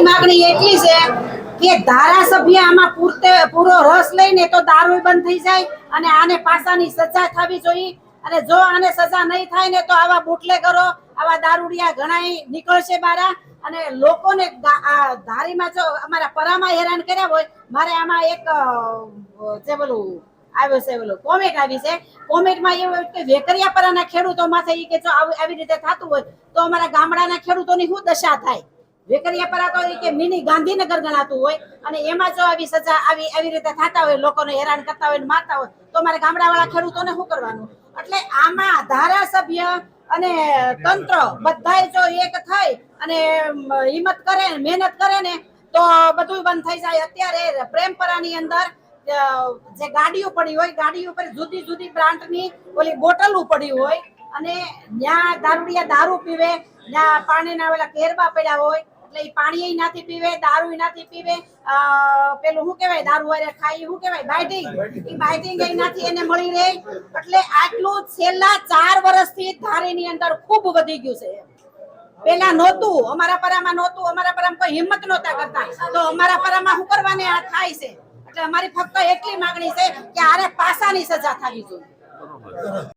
માગણી એટલી છે કે ધારાસભ્ય આમાં પૂરો રસ લઈને તો દારૂ બંધ થઈ જાય અને આને પાસાની સજા થવી જોઈએ। અને જો આને સજા નહીં થાય ને તો આવા બુટલેગરો, આવા દારૂડિયા ઘણાય નીકળશે બારા અને લોકોને ધારીમાં જો અમારા પરામાં હેરાન કર્યા હોય। મારે આમાં એક જે બોલું આવ્યો છે, બોલો કોમેન્ટ આવી છે। કોમેન્ટમાં એવું કે વેકરિયાપરાના ખેડૂતો માથે ઈ કે જો આવી રીતે થતું હોય તો અમારા ગામડાના ખેડૂતોની શું દશા થાય। વેકરિયાપરા તો કે મિની ગાંધીનગર ગણાતું હોય અને એમાં જો આવી સજા આવી રીતે થતા હોય, લોકોને હેરાન કરતા હોય, મારતા હોય તો અમારા ગામડાવાળા ખેડૂતોને શું કરવાનું। એટલે આમાં ધારાસભ્ય અને તંત્ર બધાય જો એક થાય અને હિંમત કરે, મહેનત કરે ને તો બધું બંધ થઈ જાય। અત્યારે પ્રેમપરાની અંદર જે ગાડીઓ પડી હોય, ગાડી ઉપર જુદી જુદી બ્રાન્ડની ઓલી બોટલો પડી હોય અને ત્યાં દારૂડિયા દારૂ પીવે, ત્યાં પાણીના ઓલા કેરબા પડ્યા હોય એટલે એ પાણી નાથી પીવે, દારૂ નાથી પીવે, પેલું શું કહેવાય દારૂ વાળા ખાઈ શું કહેવાય બાઇટિંગ, એ બાઇટિંગ એનાથી એને મળી રહે। એટલે આટલું છેલ્લા 4 વર્ષથી ધારીની અંદર ખૂબ વધી ગયું છે। પેલા નહોતું, અમારા પરામાં નહોતું, અમારા પરામાં કોઈ હિંમત નહોતા કરતા, તો અમારા પરામાં શું કરવાને આ થાય છે। એટલે અમારી ફક્ત એટલી માંગણી છે કે આને પાસાની સજા થવી જોઈએ।